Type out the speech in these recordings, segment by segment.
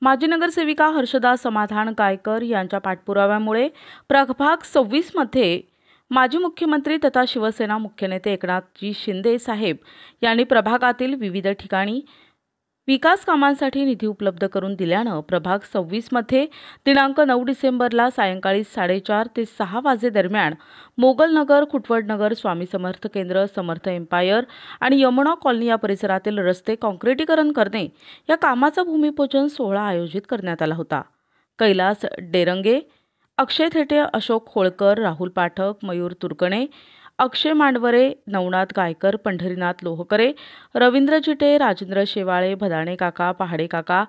माजी नगरसेविका हर्षदा समाधान गायकर यांच्या पाठपुराव्यामुळे प्रभाग 26 मध्ये माजी मुख्यमंत्री तथा शिवसेना मुख्य नेते एकनाथजी शिंदे साहेब यांनी प्रभागातील विविध ठिकाणी विकास कामांसाठी निधी उपलब्ध करून दिल्याने प्रभाग 26 मध्ये दिनांक 9 डिसेंबरला सायंकाळी 4:30 ते 6 वाजेदरम्यान मोगलनगर, खुटवडनगर, स्वामी समर्थ केंद्र, समर्थ एम्पायर आणि यमुना कॉलनी या परिसरातील रस्ते काँक्रिटीकरण करणे या कामाचा भूमिपूजन सोहळा आयोजित करण्यात आला होता। कैलास डेरंगे, अक्षय थेटे, अशोक होळकर, राहुल पाठक, मयूर तुरकणे, अक्षय मांडवरे, नवनाथ गायकर, पंढरीनाथ लोहकरे, रवींद्र जिटे, राजेंद्र शेवाळे, भदाणे काका, पहाडे काका,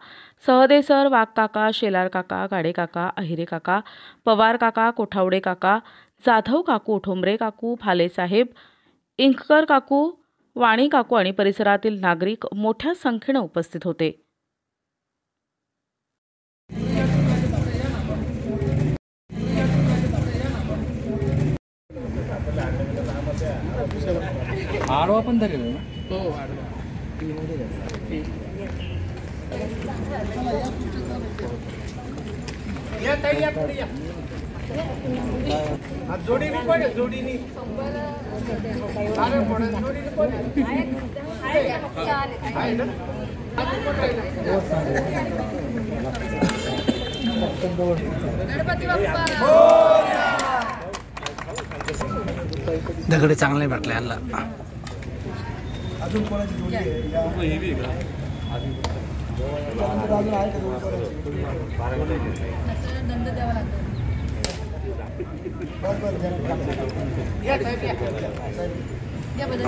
सहदेसर, वाघ काका, शेलार काका, गाडे काका, अहिरे काका, पवार काका, कोठावडे काका, जाधव काकू, ठोंबरे काकू, भाले साहेब, इंककर काकू, वाणी काकू आणि परिसरातील नागरिक मोठ्या संख्येने उपस्थित होते। आडवा पण धरेल ना? हो, आडवा या ताई या पुढे या। जोडीनी कोण आहे? जोडीनी अरे कोण जोडीनी कोण आहे ना? गणपती बाप्पा दगडे चांगले भेटले यांना। अजून कोणाची जोडी आहे? अजून आहे का? दंड द्यावा लागतो। या साहेब या बदल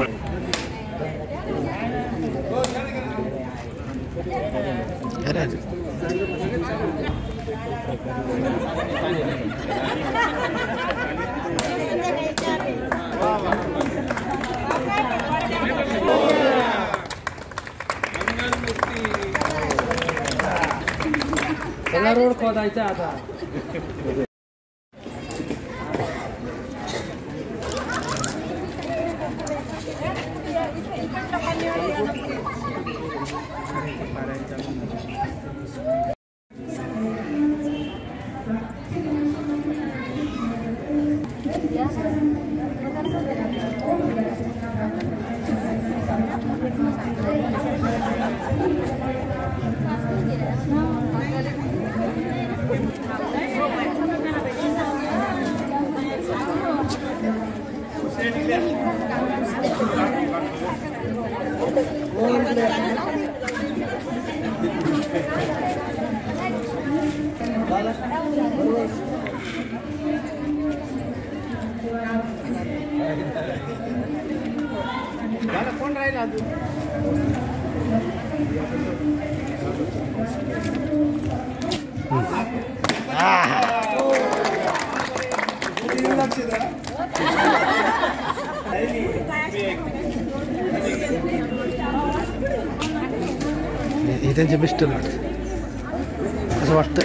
चला रोड खोदायचा आता। कोण राहील अजून? हे त्यांचे मिस्टर असं वाटतं।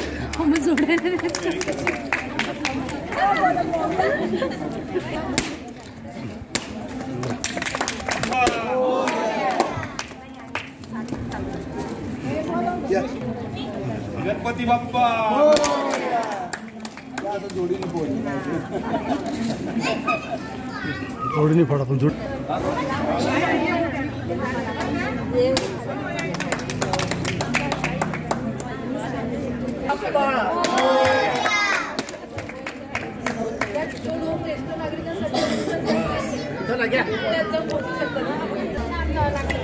गणपती बाप्पा जोडीने फोडा पण जोड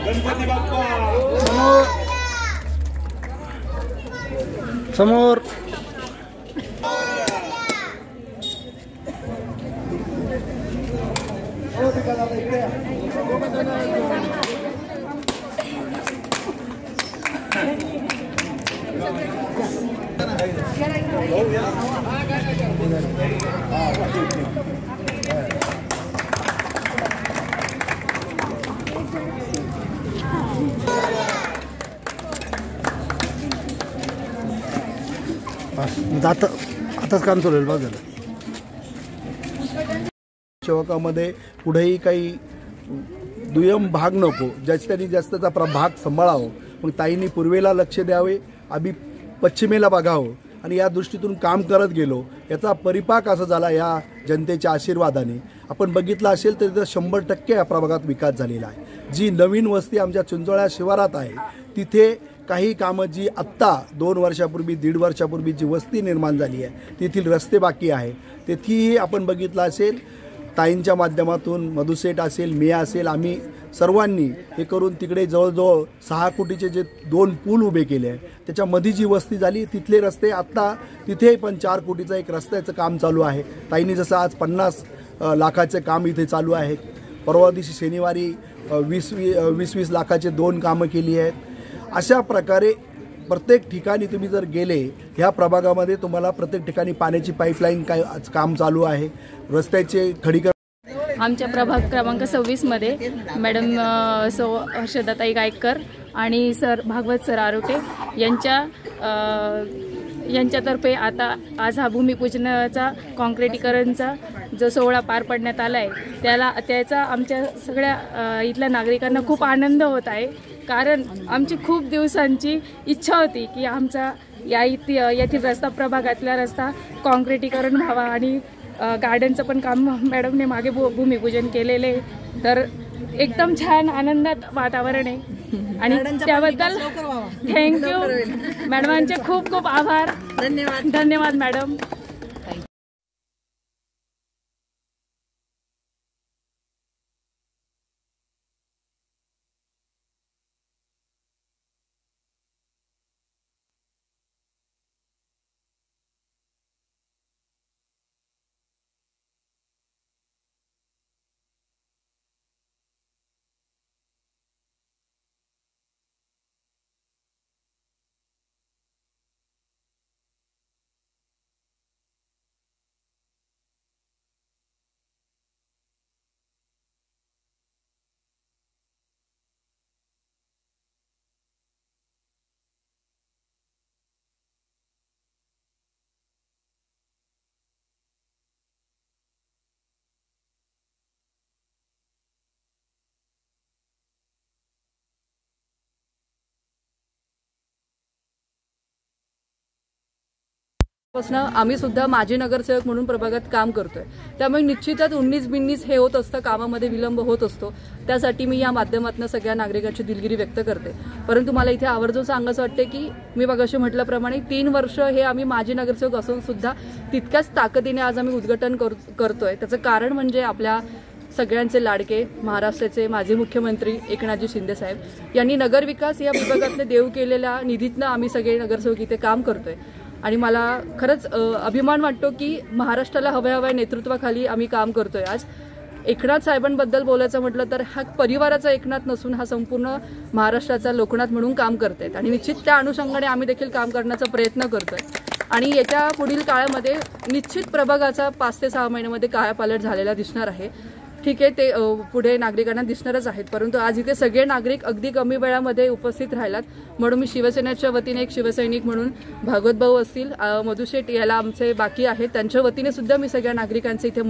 गणपती बाप्पा समोर आताच काम चालू आहे बघा। सेवकामध्ये पुढेही काही दुय्यम भाग नको, ज्याच्यानी जास्तचा प्रभाग सांभाळावं। मग ताईंनी पूर्वेला लक्ष द्यावे, आम्ही पश्चिमेला बघावं आणि या दृष्टीतून काम करत गेलो. याचा परिपाक असा झाला या जनतेच्या आशीर्वादाने. आपण बघितलं असेल तर 100% या प्रभागात विकास झालेला आहे. जी नवीन वस्ती आमच्या चिंचोळ्या शिवारात आहे तिथे काही कामं जी आत्ता 2 वर्षापूर्वी 1.5 वर्षापूर्वी जी वस्ती निर्माण झाली आहे तेथील रस्ते बाकी आहे. तेथेही आपण बघितलं असेल ताईंच्या माध्यमातून मधुसेठ असेल मी असेल आम्ही सर्वांनी हे करून तिकडे जवळजवळ 6 कोटीचे जे 2 पूल उभे केले आहे त्याच्यामध्ये जी वस्ती झाली तिथले रस्ते आत्ता तिथे पण 4 कोटीचं एक रस्त्याचं काम चालू आहे. ताईंनी जसं आज 50 लाखाचे काम इथे चालू आहे. परवा दिवशी शनिवारी 20 लाखाचे 2 कामं केली आहेत. अशा प्रकारे प्रत्येक ठिकाणी तुम्ही जर गेले ह्या प्रभागामध्ये तुम्हाला प्रत्येक ठिकाणी पाण्याची पाईपलाईन काम चालू आहे. रस्त्याचे खडीकरण आमच्या प्रभाग क्रमांक 26 मध्ये मॅडम सौ हर्षदाताई गायकर आणि सर भागवत सर आरोटे यांच्यातर्फे आता आज हा भूमिपूजनाचा कॉन्क्रिटीकरणचा जो सोहळा पार पडण्यात आला आहे त्याचा आमच्या सगळ्या इथल्या नागरिकांना खूप आनंद होत आहे. कारण आमची खूप दिवसांची इच्छा होती की आमचा यातील रस्ता प्रभागातला रस्ता कॉन्क्रिटीकरण व्हावा आणि गार्डनचं पण काम मॅडमने मागे भूमिपूजन केलेले. तर एकदम छान आनंदात वातावरण आहे आणि त्याबद्दल थँक्यू मॅडमांचे खूप खूप आभार. धन्यवाद मॅडम. आम्ही सुद्धा माजी नगरसेवक म्हणून प्रभागात काम करतोय. त्यामुळे निश्चितच 19-20 हे होत असतं, कामामध्ये विलंब होत असतो. त्यासाठी मी या माध्यमातून सगळ्या नागरिकांची दिलगिरी व्यक्त करते. परंतु मला इथे आवर्जून सांगायचं वाटते की मी मगाशी म्हटल्याप्रमाणे 3 वर्ष हे आम्ही माजी नगरसेवक असून सुद्धा तितक्याच ताकदीने आज आम्ही उद्घाटन करतोय. त्याचं कारण म्हणजे आपल्या सगळ्यांचे लाडके महाराष्ट्राचे माजी मुख्यमंत्री एकनाथजी शिंदे साहेब यांनी नगरविकास या विभागातले देऊ केलेल्या निधीतनं आम्ही सगळे नगरसेवक इथे काम करतोय. आणि मला खरंच अभिमान वाटतो की महाराष्ट्राला हव्या नेतृत्वाखाली आम्ही काम करतोय. आज एकनाथ साहेबांबद्दल बोलायचं म्हटलं तर हा परिवाराचा एकनाथ नसून हा संपूर्ण महाराष्ट्राचा लोकनाथ म्हणून काम करतायत आणि निश्चित त्या अनुषंगाने आम्ही देखील काम करण्याचा प्रयत्न करतोय. आणि येत्या पुढील काळामध्ये निश्चित प्रभागाचा 5 ते 6 महिन्यामध्ये कायापालट झालेला दिसणार आहे. ठीक आहे, ते पुढे नागरिकांना दिसणारच आहेत. परंतु आज इथे सगळे नागरिक अगदी कमी वेळामध्ये उपस्थित राहिलात. म्हणून मी शिवसेनेच्या वतीने एक शिवसैनिक म्हणून भागवत भाऊ असतील, मधुशेठ याला आमचे बाकी आहेत, त्यांच्या वतीने सुद्धा मी सगळ्या नागरिकांचे इथे